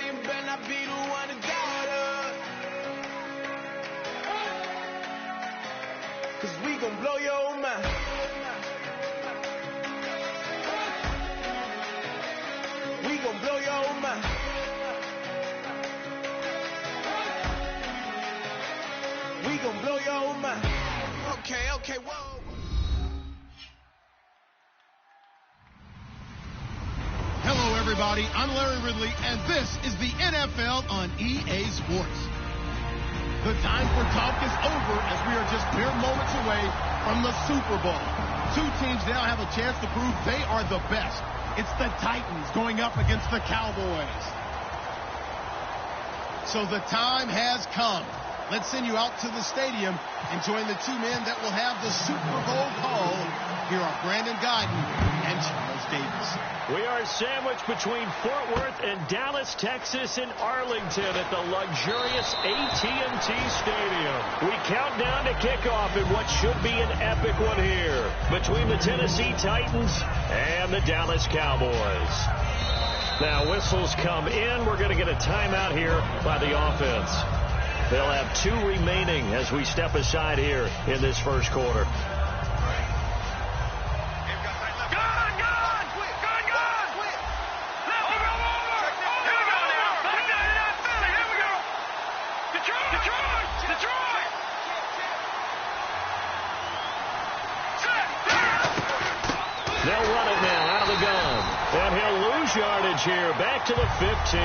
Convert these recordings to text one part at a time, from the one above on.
and better not be the one to doubt us. 'Cause we gon' blow your mind. We gon' blow your mind. We gon' blow your mind. Okay, whoa. Hello, everybody. I'm Larry Ridley, and this is the NFL on EA Sports. The time for talk is over as we are just mere moments away from the Super Bowl. Two teams now have a chance to prove they are the best. It's the Titans going up against the Cowboys. So the time has come. Let's send you out to the stadium and join the two men that will have the Super Bowl call. Here are Brandon Guyton and Charles Davis. We are sandwiched between Fort Worth and Dallas, Texas, and Arlington at the luxurious AT&T Stadium. We count down to kickoff in what should be an epic one here between the Tennessee Titans and the Dallas Cowboys. Now, whistles come in. We're going to get a timeout here by the offense. They'll have two remaining as we step aside here in this first quarter. They'll run it now out of the gun. And he'll lose yardage here back to the 15.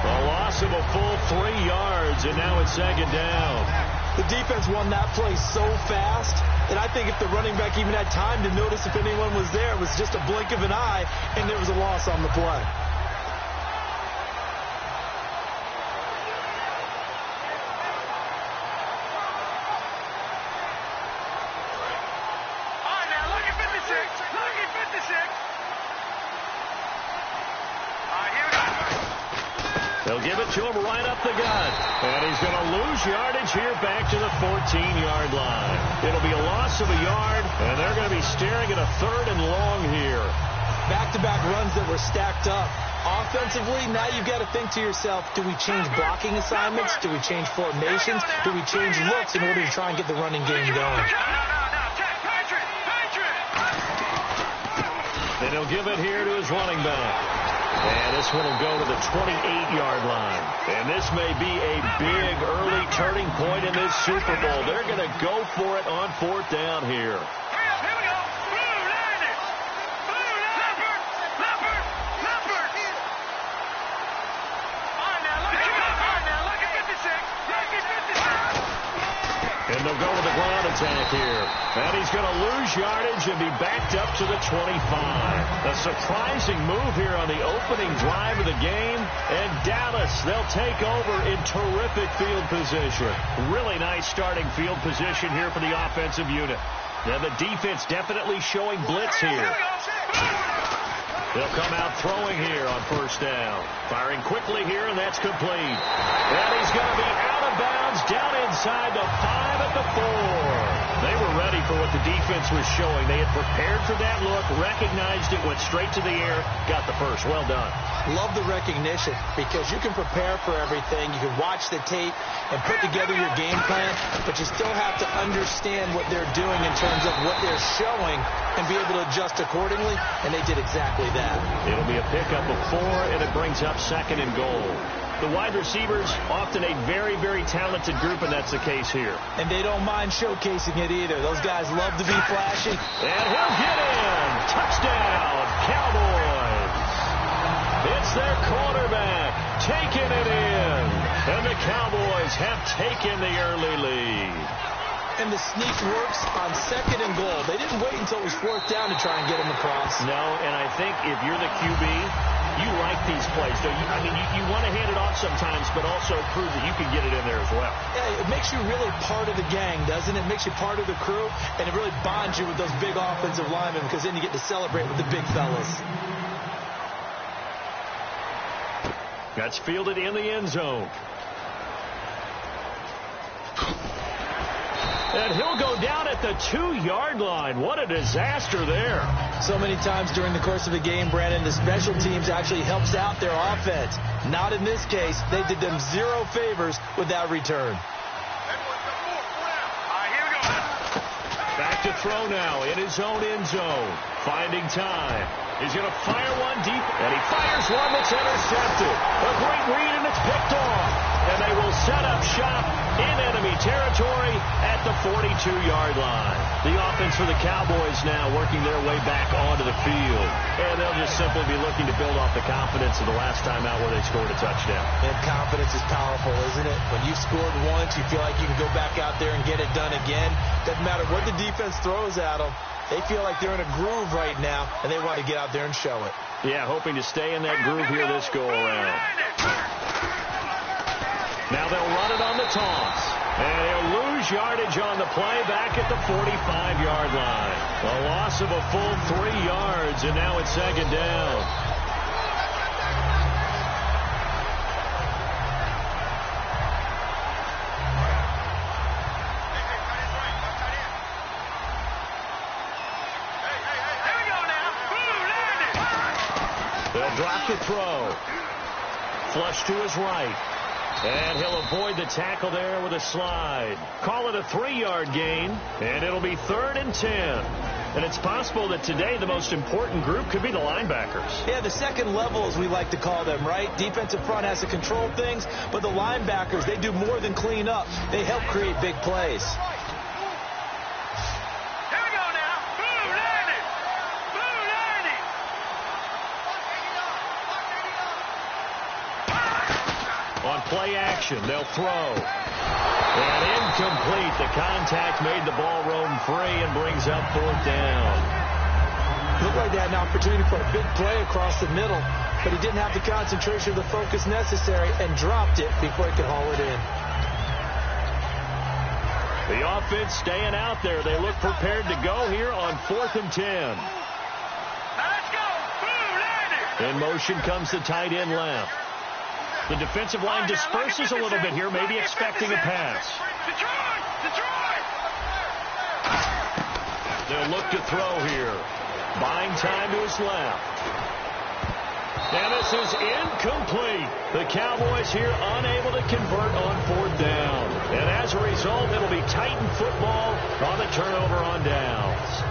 A loss of a full 3 yards, and now it's second down. The defense won that play so fast that I think if the running back even had time to notice if anyone was there, it was just a blink of an eye, and there was a loss on the play. They'll give it to him right up the gut. And he's going to lose yardage here back to the 14-yard line. It'll be a loss of a yard, and they're going to be staring at a 3rd and long here. Back-to-back runs that were stacked up. Offensively, now you've got to think to yourself, do we change blocking assignments? Do we change formations? Do we change looks in order to try and get the running game going? Then he'll give it here to his running back. And this one will go to the 28-yard line. And this may be a big early turning point in this Super Bowl. They're going to go for it on 4th down here. And they'll go with the ground attack here. And he's going to lose yardage and be backed up to the 25. A surprising move here on the opening drive of the game. And Dallas, they'll take over in terrific field position. Really nice starting field position here for the offensive unit. And the defense definitely showing blitz here. They'll come out throwing here on 1st down. Firing quickly here, and that's complete. And he's going to be out of bounds down inside the 5 at the 4. They were ready for what the defense was showing. They had prepared for that look, recognized it, went straight to the air, got the first. Well done. Love the recognition because you can prepare for everything. You can watch the tape and put together your game plan, but you still have to understand what they're doing in terms of what they're showing and be able to adjust accordingly, and they did exactly that. It'll be a pickup of 4, and it brings up 2nd and goal. The wide receivers, often a very, very talented group, and that's the case here. And they don't mind showcasing it either. Those guys love to be flashy. And he'll get in. Touchdown, Cowboys. It's their quarterback taking it in. And the Cowboys have taken the early lead. And the sneak works on 2nd and goal. They didn't wait until it was 4th down to try and get him across. No, and I think if you're the QB, you like these plays, don't you? I mean, you want to hand it off sometimes, but also prove that you can get it in there as well. Yeah, it makes you really part of the gang, doesn't it? It makes you part of the crew, and it really bonds you with those big offensive linemen because then you get to celebrate with the big fellas. That's fielded in the end zone. And he'll go down at the 2-yard line. What a disaster there. So many times during the course of a game, Brandon, the special teams actually helps out their offense. Not in this case. They did them zero favors with that return. Back to throw now in his own end zone. Finding time. He's going to fire one deep, and he fires one that's intercepted. A great read, and it's picked off. And they will set up shop in enemy territory at the 42-yard line. The offense for the Cowboys now working their way back onto the field. And they'll just simply be looking to build off the confidence of the last time out where they scored a touchdown. And confidence is powerful, isn't it? When you've scored once, you feel like you can go back out there and get it done again. Doesn't matter what the defense throws at them. They feel like they're in a groove right now, and they want to get out there and show it. Yeah, hoping to stay in that groove here this go-around. Now they'll run it on the toss. And he'll lose yardage on the play back at the 45-yard line. A loss of a full 3 yards, and now it's second down. They'll drop the throw. Flush to his right. And he'll avoid the tackle there with a slide. Call it a 3-yard gain, and it'll be 3rd and 10. And it's possible that today the most important group could be the linebackers. Yeah, the second level, as we like to call them, right? Defensive front has to control things, but the linebackers, they do more than clean up. They help create big plays. On play action, they'll throw. And incomplete. The contact made the ball roam free and brings up 4th down. Looked like they had an opportunity for a big play across the middle, but he didn't have the concentration or the focus necessary and dropped it before he could haul it in. The offense staying out there. They look prepared to go here on 4th and 10. In motion comes the tight end left. The defensive line disperses a little bit here, maybe expecting a pass. They'll look to throw here. Buying time to his left. And this is incomplete. The Cowboys here unable to convert on 4th down. And as a result, it'll be Titan football on the turnover on downs.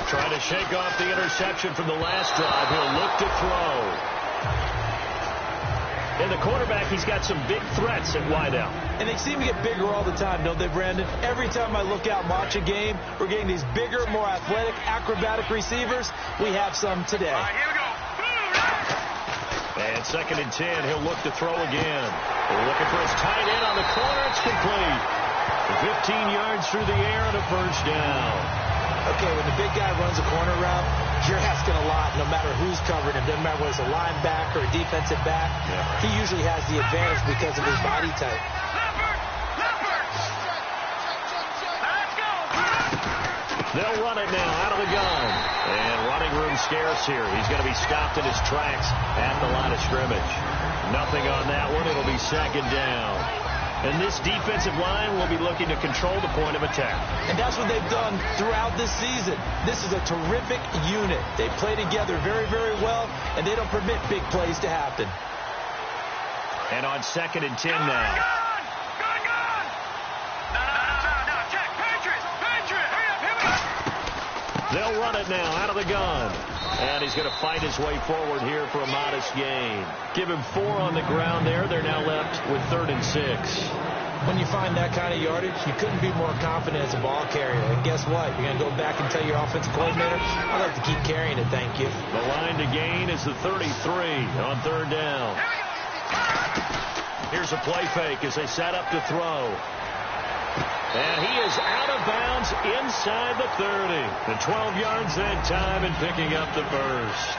Trying to shake off the interception from the last drive. He'll look to throw. And the quarterback, he's got some big threats at wideout. And they seem to get bigger all the time, don't they, Brandon? Every time I look out and watch a game, we're getting these bigger, more athletic, acrobatic receivers. We have some today. Here we go. And 2nd and 10, he'll look to throw again. They're looking for his tight end on the corner. It's complete. 15 yards through the air and a 1st down. Okay, when the big guy runs a corner route, you're asking a lot no matter who's covering him. Doesn't matter whether it's a linebacker or a defensive back. Yeah. He usually has the advantage because of his body type. They'll run it now out of the gun. And running room scarce here. He's going to be stopped in his tracks at the line of scrimmage. Nothing on that one. It'll be 2nd down. And this defensive line will be looking to control the point of attack. And that's what they've done throughout this season. This is a terrific unit. They play together very, very well, and they don't permit big plays to happen. And on 2nd and 10 now. Check. Patriot. Hurry up. Here we go. They'll run it now out of the gun. And he's going to fight his way forward here for a modest gain. Give him 4 on the ground there. They're now left with 3rd and 6. When you find that kind of yardage, you couldn't be more confident as a ball carrier. And guess what? You're going to go back and tell your offensive coordinator, I'd like to keep carrying it, thank you. The line to gain is the 33 on 3rd down. Here's a play fake as they set up to throw. And he is out of bounds inside the 30. The 12 yards that time and picking up the first.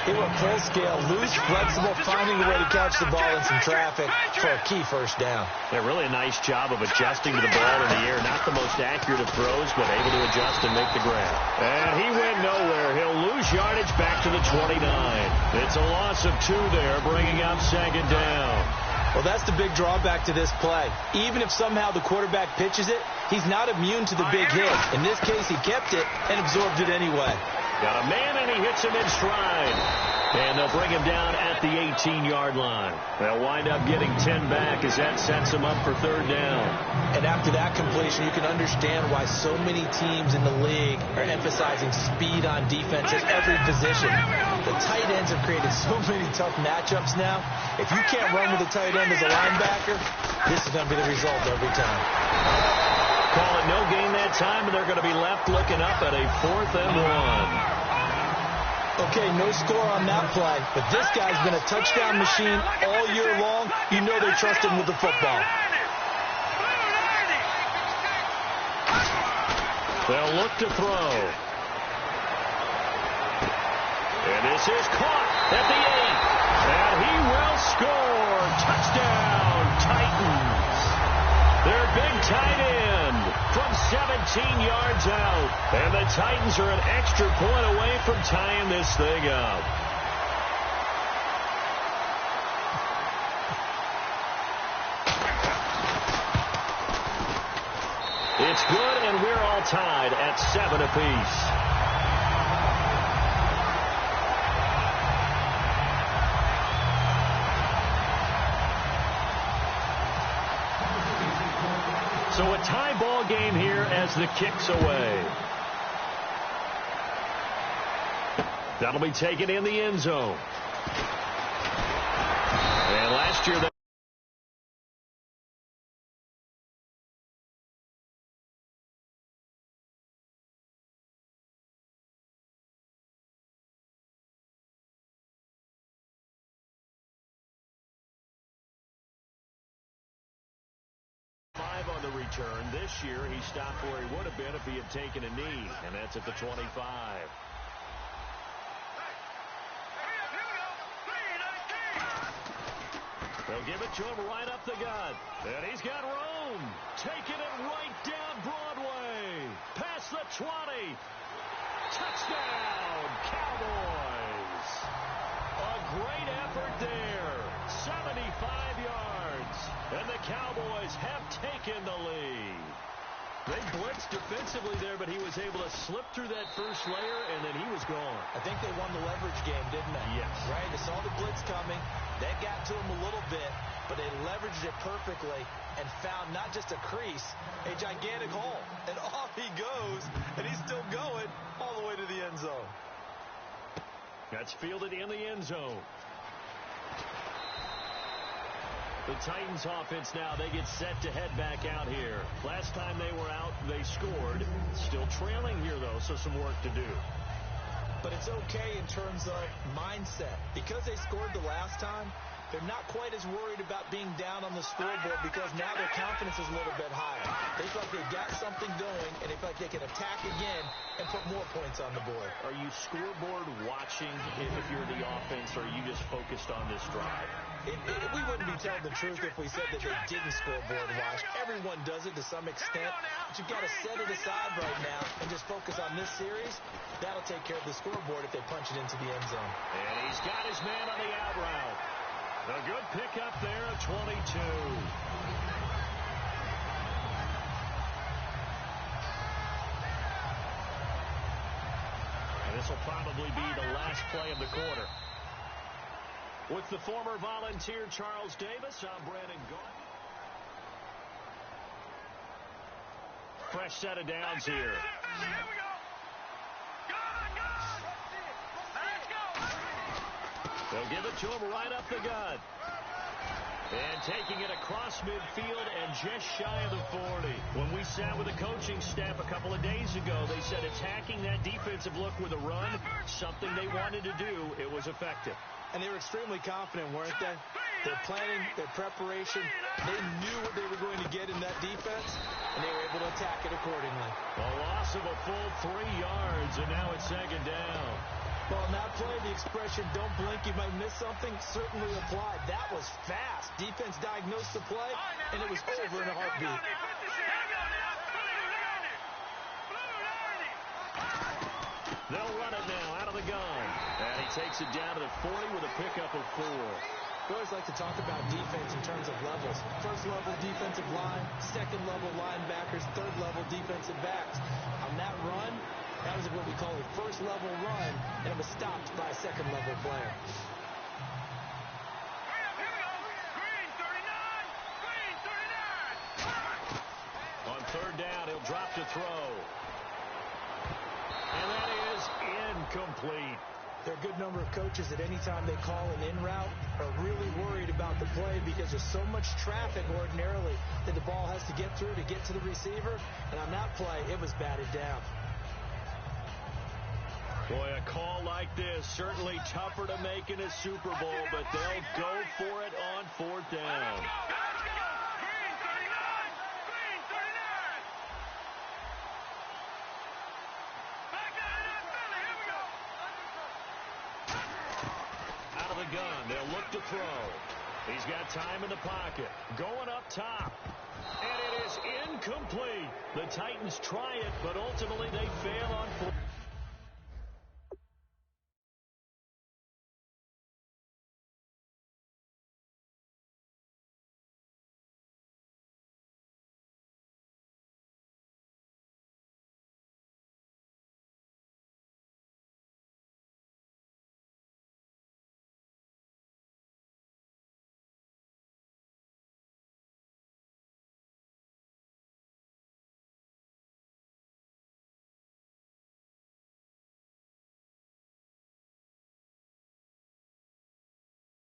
They were full scale, loose, flexible, finding a way to catch the ball in some traffic for a key first down. Yeah, really a nice job of adjusting to the ball in the air. Not the most accurate of throws, but able to adjust and make the grab. And he went nowhere. He'll lose yardage back to the 29. It's a loss of 2 there, bringing up second down. Well, that's the big drawback to this play. Even if somehow the quarterback pitches it, he's not immune to the big hit. In this case, he kept it and absorbed it anyway. Got a man, and he hits him in stride. And they'll bring him down at the 18-yard line. They'll wind up getting 10 back as that sets him up for third down. And after that completion, you can understand why so many teams in the league are emphasizing speed on defense at every position. The tight ends have created so many tough matchups now. If you can't run with a tight end as a linebacker, this is going to be the result every time. Call it no gain that time, and they're going to be left looking up at a 4th and 1. Okay, no score on that play, but this guy's been a touchdown machine all year long. You know they trust him with the football. They'll look to throw. And this is caught at the 8. And he will score. Touchdown, Titans. Their big tight end from 17 yards out. And the Titans are an extra point away from tying this thing up. It's good, and we're all tied at 7 apiece. So a tie ball game here as the kick's away. That'll be taken in the end zone. And last year... on the return. This year, he stopped where he would have been if he had taken a knee, and that's at the 25. They'll give it to him right up the gut, and he's got room, taking it right down Broadway, past the 20. Touchdown, Cowboys. A great effort there, 75 yards. And the Cowboys have taken the lead. They blitzed defensively there, but he was able to slip through that first layer, and then he was gone. I think they won the leverage game, didn't they? Yes. Right? They saw the blitz coming. That got to him a little bit, but they leveraged it perfectly and found not just a crease, a gigantic hole. And off he goes, and he's still going all the way to the end zone. That's fielded in the end zone. The Titans offense now, they get set to head back out here. Last time they were out, they scored. Still trailing here, though, so some work to do. But it's okay in terms of mindset. Because they scored the last time, they're not quite as worried about being down on the scoreboard because now their confidence is a little bit higher. They feel like they've got something going, and they feel like they can attack again and put more points on the board. Are you scoreboard watching if you're the offense, or are you just focused on this drive? We wouldn't be telling the truth if we said that they didn't scoreboard watch. Everyone does it to some extent, but you've got to set it aside right now and just focus on this series. That'll take care of the scoreboard if they punch it into the end zone. And he's got his man on the out route. A good pickup there at 22. And this will probably be the last play of the quarter. With the former Volunteer Charles Davis, I'm Brandon Gordon. Fresh set of downs here. Here we go. They'll give it to him right up the gut. And taking it across midfield and just shy of the 40. When we sat with the coaching staff a couple of days ago, they said attacking that defensive look with a run, something they wanted to do. It was effective. And they were extremely confident, weren't they? Their planning, their preparation, they knew what they were going to get in that defense, and they were able to attack it accordingly. A loss of a full 3 yards, and now it's second down. Well, in that play, the expression, don't blink, you might miss something, certainly applied. That was fast. Defense diagnosed the play, and it was over in a heartbeat. They'll run it now out of the gun. And he takes it down to the 40 with a pickup of 4. We always like to talk about defense in terms of levels. First level defensive line, second level linebackers, third level defensive backs. On that run, that was what we call a first level run, and it was stopped by a second level player. On third down, he'll drop to throw. And that is incomplete. There are a good number of coaches that any time they call an in route are really worried about the play because there's so much traffic ordinarily that the ball has to get through to get to the receiver. And on that play, it was batted down. Boy, a call like this, certainly tougher to make in a Super Bowl, but they'll go for it on fourth down. Out of the gun, they'll look to throw. He's got time in the pocket. Going up top. And it is incomplete. The Titans try it, but ultimately they fail on fourth.